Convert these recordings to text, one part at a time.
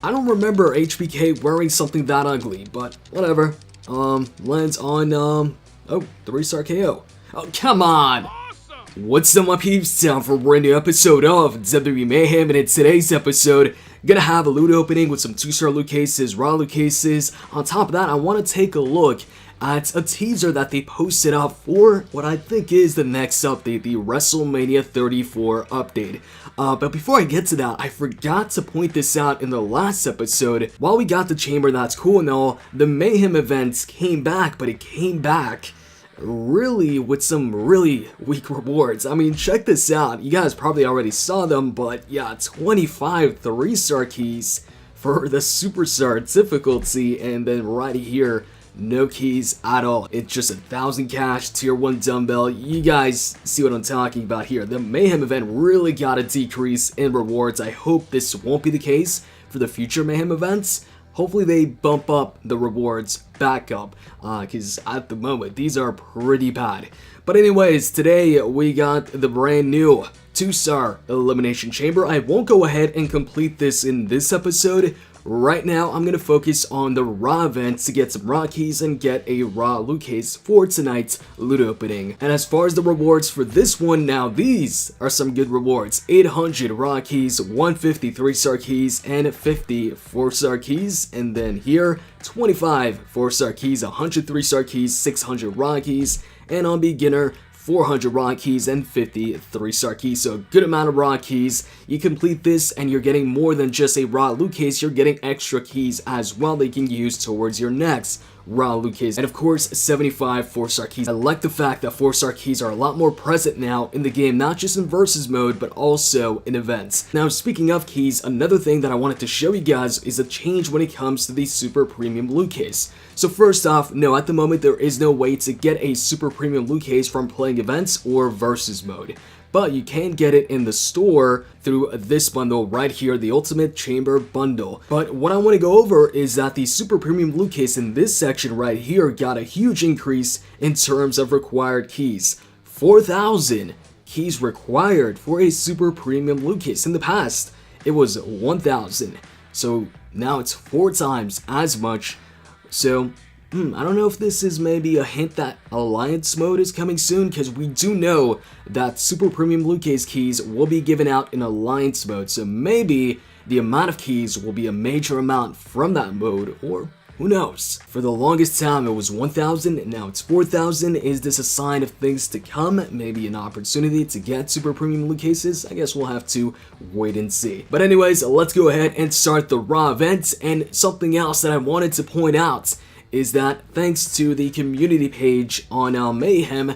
I don't remember HBK wearing something that ugly, but whatever. Lands on, oh, 3-star KO. Oh, come on! What's up, my peeps? Time for a brand new episode of WWE Mayhem, and in today's episode, gonna have a loot opening with some 2-star loot cases, raw loot cases. On top of that, I want to take a look at a teaser that they posted up for what I think is the next update, the WrestleMania 34 update. But before I get to that, I forgot to point this out in the last episode. While we got the chamber, that's cool and all, the Mayhem events came back, but it came back really with some really weak rewards. I mean, check this out. You guys probably already saw them, but yeah, 25 3-star keys for the superstar difficulty, and then right here, no keys at all. It's just 1,000 cash, tier 1 dumbbell. You guys see what I'm talking about here. The Mayhem event really got a decrease in rewards. I hope this won't be the case for the future Mayhem events. Hopefully they bump up the rewards back up, because at the moment, these are pretty bad. But anyways, today we got the brand new 2-star Elimination Chamber. I won't go ahead and complete this in this episode. Right now, I'm going to focus on the raw events to get some raw keys and get a raw loot case for tonight's loot opening. And as far as the rewards for this one, now these are some good rewards. 800 raw keys, 150 3-star keys, and 50 4-star keys. And then here, 25 4-star keys, 100 3-star keys, 600 raw keys, and on beginner, 400 raw keys and 50 3-star keys, so a good amount of raw keys. You complete this and you're getting more than just a raw loot case, you're getting extra keys as well that you can use towards your next raw loot case. And of course, 75 4-star keys. I like the fact that 4-star keys are a lot more present now in the game, not just in versus mode, but also in events. Now, speaking of keys, another thing that I wanted to show you guys is a change when it comes to the super premium loot case. So first off, no, at the moment there is no way to get a super premium loot case from playing events or versus mode. But you can get it in the store through this bundle right here, the Ultimate Chamber Bundle. But what I want to go over is that the Super Premium Loot Case in this section right here got a huge increase in terms of required keys. 4,000 keys required for a Super Premium Loot Case. In the past, it was 1,000. So now it's 4 times as much. So I don't know if this is maybe a hint that Alliance mode is coming soon, because we do know that Super Premium Loot Case keys will be given out in Alliance mode, so maybe the amount of keys will be a major amount from that mode, or who knows. For the longest time it was 1,000, and now it's 4,000. Is this a sign of things to come? Maybe an opportunity to get Super Premium Loot Cases? I guess we'll have to wait and see. But anyways, let's go ahead and start the raw events. And something else that I wanted to point out is that thanks to the community page on Mayhem,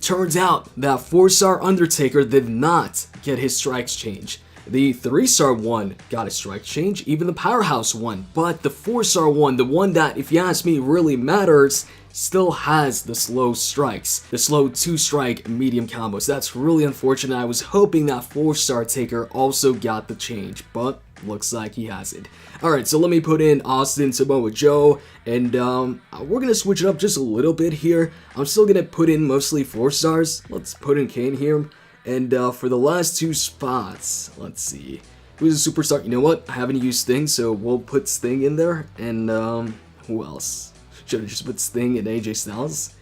turns out that 4-star Undertaker did not get his strikes changed. The 3-star one got a strike change, even the Powerhouse one, but the 4-star one, the one that, if you ask me, really matters, still has the slow strikes, the slow 2-strike medium combos. That's really unfortunate. I was hoping that 4-star Taker also got the change, but looks like he hasn't. Alright, so let me put in Austin, Samoa Joe, and we're gonna switch it up just a little bit here. I'm still gonna put in mostly 4-stars. Let's put in Kane here. And for the last 2 spots, let's see. Who's a superstar? You know what? I haven't used Sting, so we'll put Sting in there. And who else? Should I just put Sting and AJ Styles?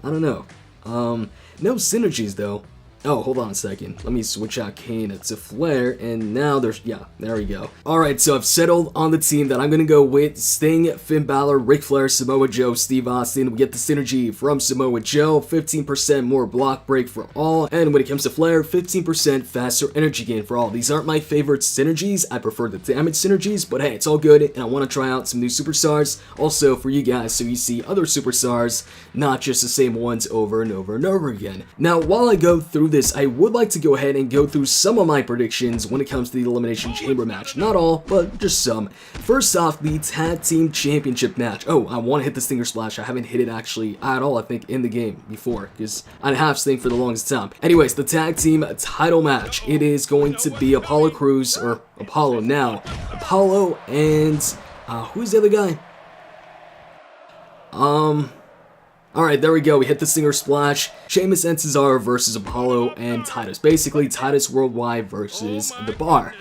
I don't know. No synergies though. Oh, hold on a second. Let me switch out Kane to Flair, and now there's, yeah, there we go. Alright, so I've settled on the team that I'm gonna go with Sting, Finn Balor, Ric Flair, Samoa Joe, Steve Austin. We get the synergy from Samoa Joe, 15% more block break for all, and when it comes to Flair, 15% faster energy gain for all. These aren't my favorite synergies. I prefer the damage synergies, but hey, it's all good, and I want to try out some new superstars, also for you guys, so you see other superstars, not just the same ones over and over and over again. Now, while I go through this, I would like to go ahead and go through some of my predictions when it comes to the Elimination Chamber match. Not all, but just some. First off, the Tag Team Championship match. Oh, I want to hit the Stinger Splash. I haven't hit it actually at all, I think, in the game before, because I didn't have Sting for the longest time. Anyways, the Tag Team title match. It is going to be Apollo Crews, or Apollo now. Apollo and, who's the other guy? Alright, there we go. We hit the Stinger Splash. Sheamus and Cesaro versus Apollo and Titus. Basically, Titus Worldwide versus The Bar.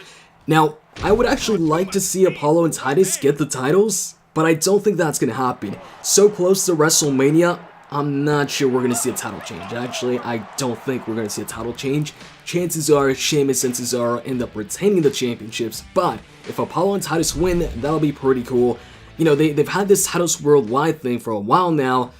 Now, I would actually like to see Apollo and Titus get the titles, but I don't think that's going to happen. So close to WrestleMania, I'm not sure we're going to see a title change. Actually, I don't think we're going to see a title change. Chances are Sheamus and Cesaro end up retaining the championships, but if Apollo and Titus win, that'll be pretty cool. You know, they've had this titles worldwide thing for a while now,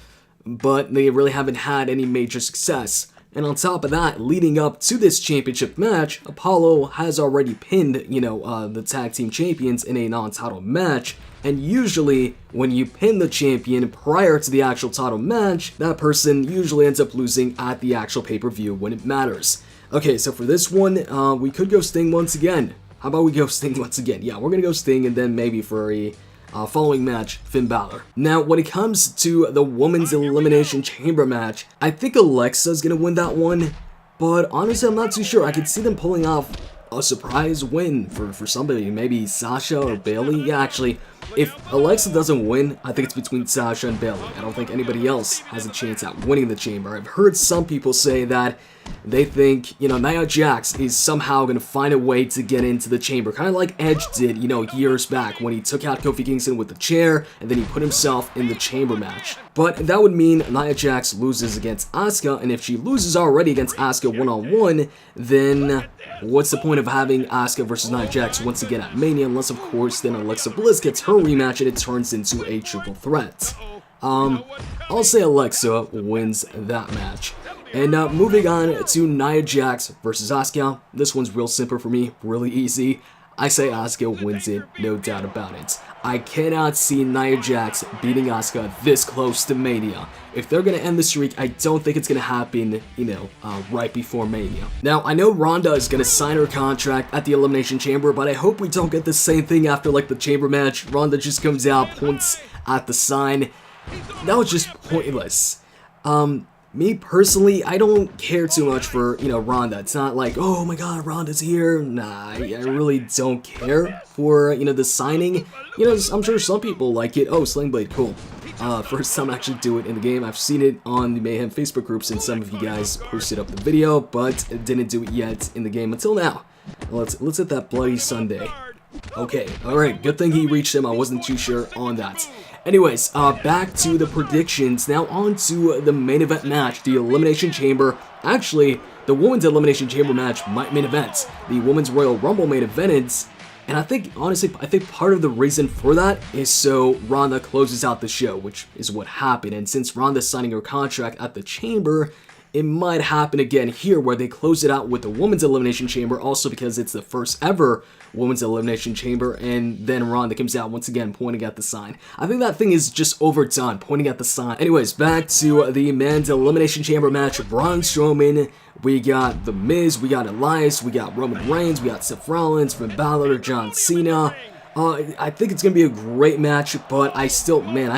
but they really haven't had any major success. And on top of that, leading up to this championship match, Apollo has already pinned, the tag team champions in a non-title match. And usually, when you pin the champion prior to the actual title match, that person usually ends up losing at the actual pay-per-view when it matters. Okay, so for this one, we could go Sting once again. How about we go Sting once again? Yeah, we're gonna go Sting, and then maybe for a following match, Finn Balor. Now, when it comes to the Women's Elimination Chamber match, I think Alexa's gonna win that one, but honestly, I'm not too sure. I could see them pulling off a surprise win for somebody, maybe Sasha or Bayley. Yeah, actually, if Alexa doesn't win, I think it's between Sasha and Bayley. I don't think anybody else has a chance at winning the chamber. I've heard some people say that they think, Nia Jax is somehow going to find a way to get into the chamber, kind of like Edge did, years back when he took out Kofi Kingston with the chair and then he put himself in the chamber match. But that would mean Nia Jax loses against Asuka, and if she loses already against Asuka one-on-one, then what's the point of having Asuka versus Nia Jax once again at Mania, unless of course then Alexa Bliss gets her rematch and it turns into a triple threat. I'll say Alexa wins that match. And moving on to Nia Jax versus Asuka. This one's real simple for me, really easy. I say Asuka wins it, no doubt about it. I cannot see Nia Jax beating Asuka this close to Mania. If they're going to end the streak, I don't think it's going to happen, right before Mania. Now, I know Ronda is going to sign her contract at the Elimination Chamber, but I hope we don't get the same thing after, like, the Chamber match. Ronda just comes out, points at the sign. That was just pointless. Me personally, I don't care too much for, Ronda. It's not like, oh my god, Ronda's here. Nah, I really don't care for, the signing. I'm sure some people like it. Oh, Sling Blade, cool. First time I actually do it in the game. I've seen it on the Mayhem Facebook groups, and some of you guys posted up the video, but didn't do it yet in the game until now. Let's hit that Bloody Sunday. Okay, alright, good thing he reached him. I wasn't too sure on that. Anyways, back to the predictions. Now on to the main event match, the Elimination Chamber. Actually, the Women's Elimination Chamber match might main event. The Women's Royal Rumble main event. And I think part of the reason for that is so Ronda closes out the show, which is what happened. And since Ronda's signing her contract at the Chamber, it might happen again here where they close it out with the Women's Elimination Chamber, also because it's the first ever Women's Elimination Chamber, and then Ronda comes out once again pointing at the sign. I think that thing is just overdone, pointing at the sign. Anyways, back to the Men's Elimination Chamber match. Braun Strowman, we got The Miz, we got Elias, we got Roman Reigns, we got Seth Rollins, Finn Balor, John Cena. I think it's going to be a great match, but I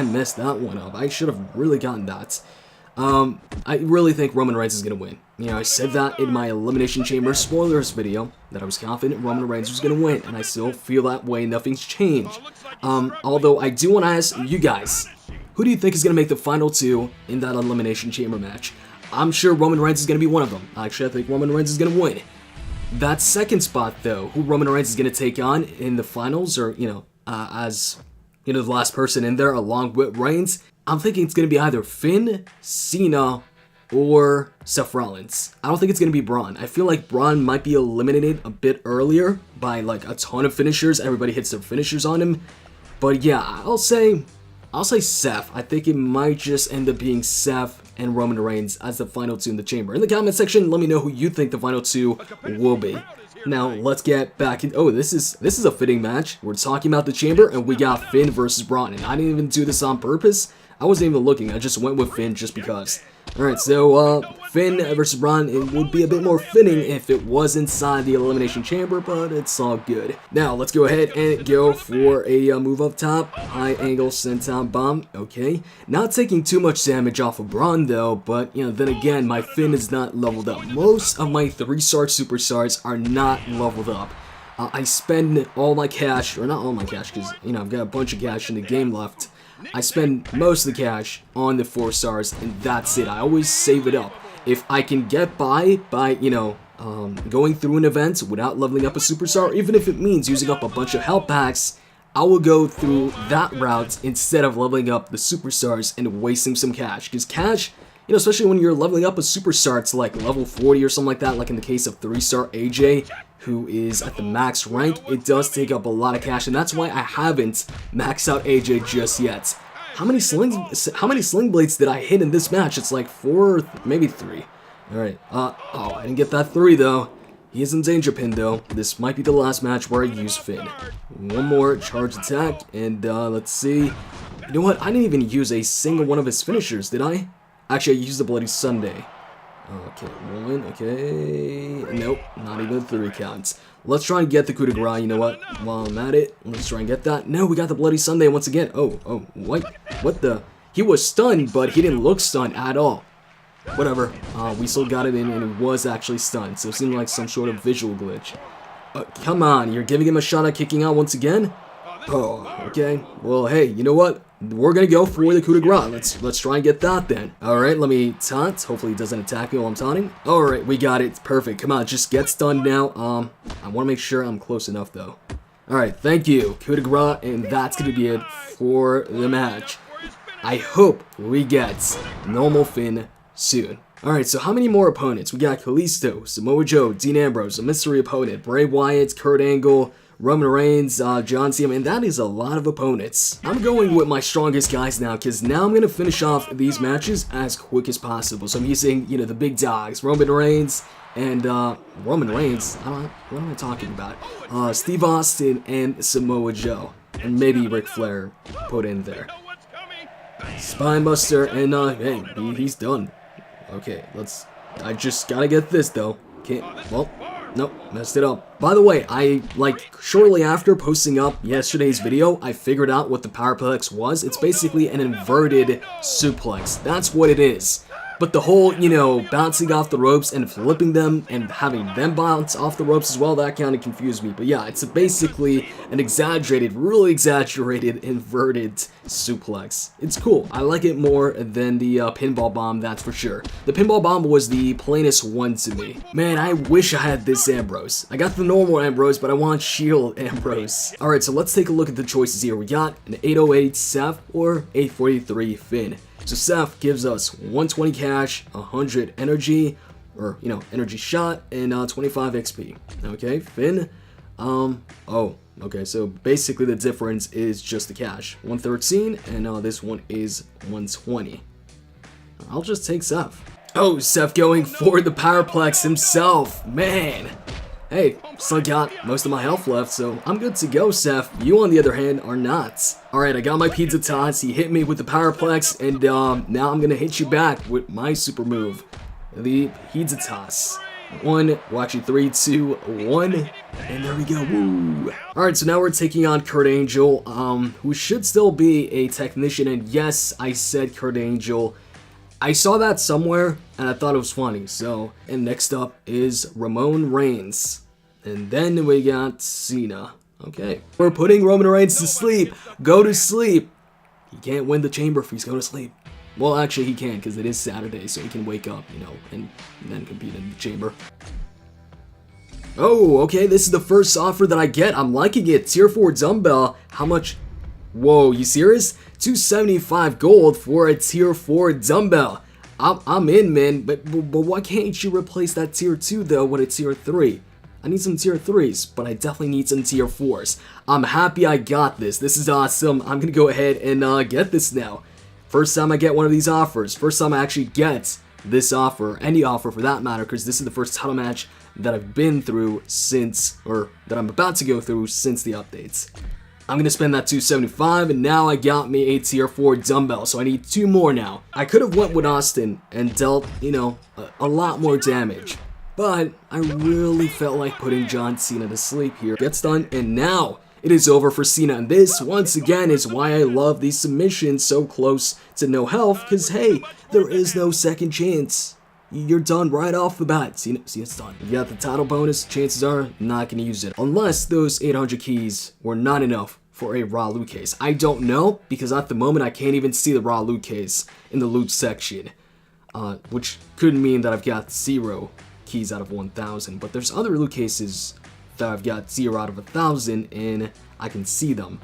messed that one up. I should have really gotten that. I really think Roman Reigns is going to win. I said that in my Elimination Chamber spoilers video, that I was confident Roman Reigns was going to win, and I still feel that way. Nothing's changed. Although I do want to ask you guys, who do you think is going to make the final two in that Elimination Chamber match? I'm sure Roman Reigns is going to be one of them. Actually, I think Roman Reigns is going to win. That second spot, though, who Roman Reigns is going to take on in the finals, or, as, the last person in there along with Reigns, I'm thinking it's going to be either Finn, Cena, or Seth Rollins. I don't think it's going to be Braun. I feel like Braun might be eliminated a bit earlier by like a ton of finishers. Everybody hits their finishers on him. But yeah, I'll say Seth. I think it might just end up being Seth and Roman Reigns as the final two in the Chamber. In the comment section, let me know who you think the final two will be. Now, let's get back in. Oh, this is a fitting match. We're talking about the Chamber, and we got Finn versus Braun. And I didn't even do this on purpose. I wasn't even looking. I just went with Finn just because. Alright, so Finn versus Braun, it would be a bit more fitting if it was inside the Elimination Chamber, but it's all good. Now, let's go ahead and go for a move up top. High angle senton bomb. Okay. Not taking too much damage off of Braun, though, but, then again, my Finn is not leveled up. Most of my 3-star superstars are not leveled up. I spend all my cash, or not all my cash, because, I've got a bunch of cash in the game left. I spend most of the cash on the 4 stars, and that's it. I always save it up. If I can get by, going through an event without leveling up a superstar, even if it means using up a bunch of health packs, I will go through that route instead of leveling up the superstars and wasting some cash. Because cash, you know, especially when you're leveling up a superstar to like level 40 or something like that, like in the case of 3-star AJ, who is at the max rank, it does take up a lot of cash, and that's why I haven't maxed out AJ just yet. How many sling blades did I hit in this match? It's like 4, maybe 3. Alright, oh, I didn't get that 3 though. He is in danger pin though. This might be the last match where I use Finn. One more charge attack, and let's see. You know what? I didn't even use a single one of his finishers, did I? Actually, I used the Bloody Sunday. Okay, 1, okay. Nope, not even 3 counts. Let's try and get the coup de grace, you know what? While I'm at it, let's try and get that. No, we got the Bloody Sunday once again. Oh, what the? He was stunned, but he didn't look stunned at all. Whatever, we still got it in, and it was actually stunned, so it seemed like some sort of visual glitch. Come on, you're giving him a shot at kicking out once again? Oh, okay. Well, hey, you know what? We're gonna go for the coup de grace. Let's try and get that then. Alright, let me taunt. Hopefully he doesn't attack me while I'm taunting. Alright, we got it. Perfect. Come on, just get stunned now. I want to make sure I'm close enough, though. Alright, thank you. Coup de grace, and that's gonna be it for the match. I hope we get normal Finn soon. Alright, so how many more opponents? We got Kalisto, Samoa Joe, Dean Ambrose, a mystery opponent, Bray Wyatt, Kurt Angle, Roman Reigns, John Cena, and that is a lot of opponents. I'm going with my strongest guys now, because now I'm going to finish off these matches as quick as possible. So I'm using, you know, the big dogs, Roman Reigns, and, what am I talking about? Steve Austin and Samoa Joe, and maybe Ric Flair put in there. Spinebuster, and, hey, he's done. Okay, I just gotta get this, though. Well, nope, messed it up. By the way, shortly after posting up yesterday's video, I figured out what the Powerplex was. It's basically an inverted suplex. That's what it is. But the whole, you know, bouncing off the ropes and flipping them and having them bounce off the ropes as well, that kind of confused me. But yeah, it's basically an really exaggerated, inverted suplex. It's cool. I like it more than the pinball bomb, that's for sure. The pinball bomb was the plainest one to me. Man, I wish I had this Ambrose. I got the normal Ambrose, but I want Shield Ambrose. Alright, so let's take a look at the choices here. We got an 808 Seth or 843 Finn. So Seth gives us 120 cash, 100 energy, or, you know, energy shot, and 25 XP. Okay, Finn, okay, so basically the difference is just the cash. 113, and this one is 120. I'll just take Seth. Oh, Seth going for the Powerplex himself, man. Hey, still got most of my health left, so I'm good to go, Seth. You, on the other hand, are not. Alright, I got my pizza toss. He hit me with the Powerplex, and now I'm gonna hit you back with my super move, the pizza toss. 3, 2, 1, and there we go. Woo! Alright, so now we're taking on Kurt Angle, who should still be a technician, and yes, I said Kurt Angle. I saw that somewhere, and I thought it was funny, so, and next up is Roman Reigns, and then we got Cena. Okay, we're putting Roman Reigns to sleep. Go to sleep. He can't win the chamber if he's going to sleep. Well, actually he can, because it is Saturday, so he can wake up, you know, and then compete in the chamber. Oh, okay, this is the first offer that I get. I'm liking it. Tier 4 dumbbell. How much? Whoa, you serious? 275 gold for a tier 4 dumbbell. I'm in, man, but why can't you replace that tier 2 though with a tier 3? I need some tier 3s, but I definitely need some tier 4s. I'm happy I got this. This is awesome. I'm gonna go ahead and get this now. First time I get one of these offers. First time I actually get this offer, any offer for that matter, because this is the first title match that I've been through since, or that I'm about to go through since the updates. I'm gonna spend that 275, and now I got me a tier 4 dumbbell, so I need 2 more now. I could have went with Austin and dealt, you know, a lot more damage, but I really felt like putting John Cena to sleep here. Gets done, and now it is over for Cena, and this, once again, is why I love these submissions so close to no health, because hey, there is no second chance. You're done right off the bat. Cena's done. You got the title bonus, chances are not going to use it. Unless those 800 keys were not enough for a raw loot case. I don't know, because at the moment I can't even see the raw loot case in the loot section. Which could mean that I've got 0 keys out of 1,000, but there's other loot cases that I've got 0 out of 1,000, and I can see them.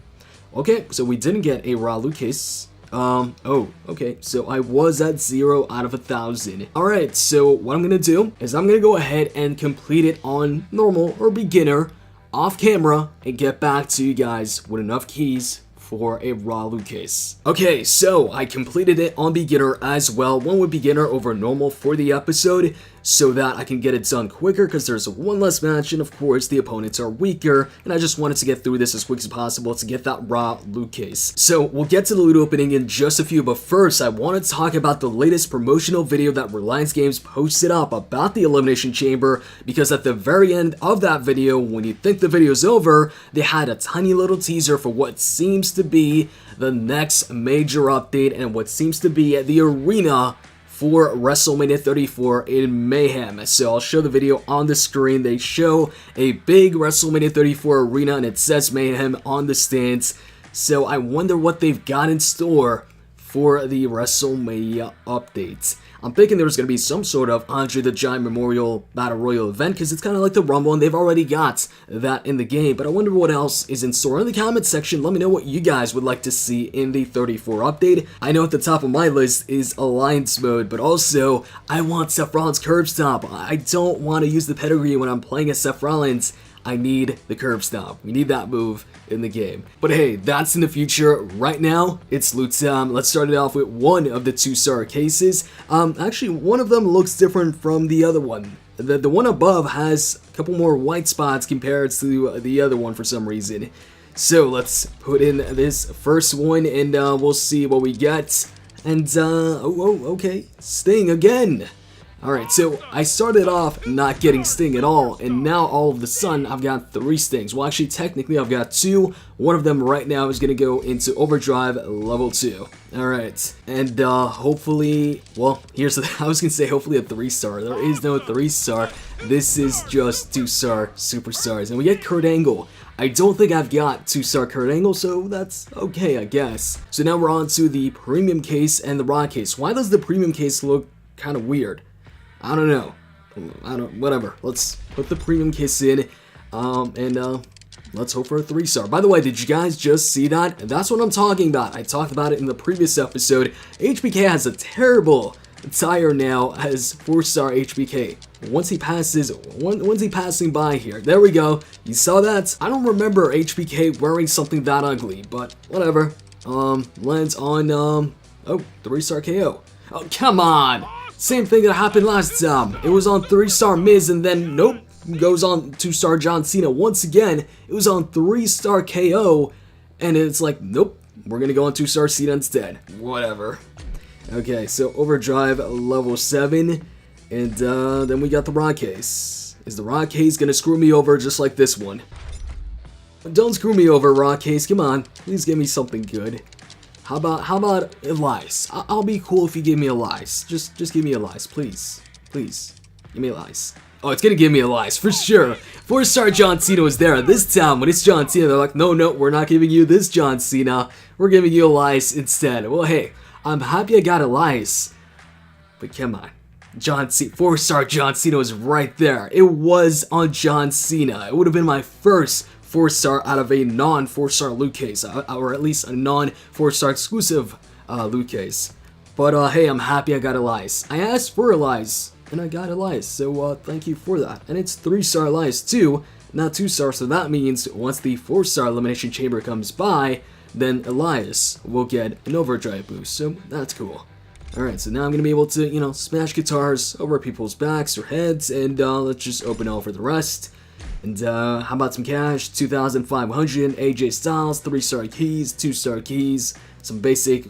Okay, so we didn't get a raw loot case. Oh, okay, so I was at 0 out of 1,000. Alright, so what I'm gonna do is I'm gonna go ahead and complete it on normal or beginner, off camera, and get back to you guys with enough keys for a raw loot case. Okay, so I completed it on beginner as well. Went with beginner over normal for the episode so that I can get it done quicker because there's one less match and of course the opponents are weaker, and I just wanted to get through this as quick as possible to get that raw loot case. So we'll get to the loot opening in just a few, but first I want to talk about the latest promotional video that Reliance Games posted up about the Elimination Chamber, because at the very end of that video, when you think the video's over, they had a tiny little teaser for what seems to be the next major update and what seems to be the arena for WrestleMania 34 in Mayhem. So I'll show the video on the screen. They show a big WrestleMania 34 arena and it says Mayhem on the stands. So I wonder what they've got in store for the WrestleMania update. I'm thinking there's going to be some sort of Andre the Giant Memorial Battle Royal event, because it's kind of like the Rumble and they've already got that in the game, but I wonder what else is in store. In the comment section, let me know what you guys would like to see in the 34 update. I know at the top of my list is Alliance mode, but also I want Seth Rollins curb stomp. I don't want to use the pedigree when I'm playing as Seth Rollins. I need the curb stomp. We need that move in the game. But hey, that's in the future. Right now, it's loot time. Let's start it off with one of the 2-star cases. Actually, one of them looks different from the other one. The one above has a couple more white spots compared to the other one for some reason. So let's put in this first one and we'll see what we get. And, okay, Sting again. Alright, so I started off not getting Sting at all, and now all of a sudden I've got 3 Stings. Well, actually, technically I've got 2. One of them right now is going to go into Overdrive level 2. Alright, and hopefully, well, here's the, I was going to say hopefully a 3-star. There is no 3-star. This is just 2-star superstars. And we get Kurt Angle. I don't think I've got 2-star Kurt Angle, so that's okay, I guess. So now we're on to the premium case and the raw case. Why does the premium case look kind of weird? I don't know. Whatever. Let's put the premium case in, and let's hope for a 3-star. By the way, did you guys just see that? That's what I'm talking about. I talked about it in the previous episode. HBK has a terrible attire now as 4-star HBK. Once he passing by here. There we go. You saw that? I don't remember HBK wearing something that ugly, but whatever. Lands on, 3-star KO. Oh, come on! Same thing that happened last time. It was on 3-star Miz and then, nope, goes on 2-star John Cena. Once again, it was on 3-star KO and it's like, nope, we're gonna go on 2-star Cena instead. Whatever. Okay, so Overdrive level 7, and then we got the raw case. Is the raw case gonna screw me over just like this one? Don't screw me over, raw case, come on. Please give me something good. How about Elias? I'll be cool if you give me Elias. Just give me Elias, please. Please. Give me Elias. Oh, it's gonna give me Elias, for sure. 4-star John Cena was there. This time, when it's John Cena, they're like, no, we're not giving you this John Cena. We're giving you Elias instead. Well, hey, I'm happy I got Elias. But come on. 4-star John Cena was right there. It was on John Cena. It would have been my first 4-star out of a non-4-star loot case, or at least a non-4-star exclusive loot case. But hey, I'm happy I got Elias. I asked for Elias, and I got Elias, so thank you for that. And it's 3-star Elias too, not 2-star, so that means once the 4-star Elimination Chamber comes by, then Elias will get an Overdrive boost, so that's cool. Alright, so now I'm going to be able to, smash guitars over people's backs or heads, and let's just open all for the rest. And how about some cash? 2,500, AJ Styles, 3-star keys, 2-star keys, some basic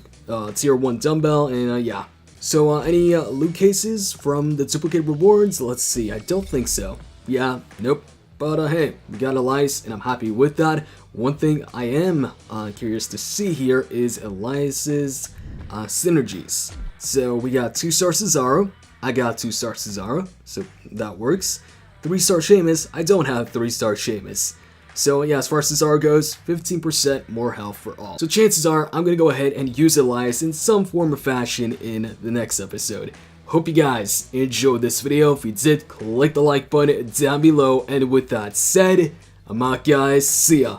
tier 1 dumbbell, and yeah. So any loot cases from the duplicate rewards? Let's see, I don't think so. Yeah, nope. But hey, we got Elias, and I'm happy with that. One thing I am curious to see here is Elias's synergies. So we got 2-star Cesaro. I got 2-star Cesaro, so that works. 3-star Sheamus, I don't have 3-star Sheamus. So yeah, as far as Cesaro goes, 15% more health for all. So chances are, I'm going to go ahead and use Elias in some form or fashion in the next episode. hope you guys enjoyed this video. If you did, click the like button down below. And with that said, I'm out, guys. See ya.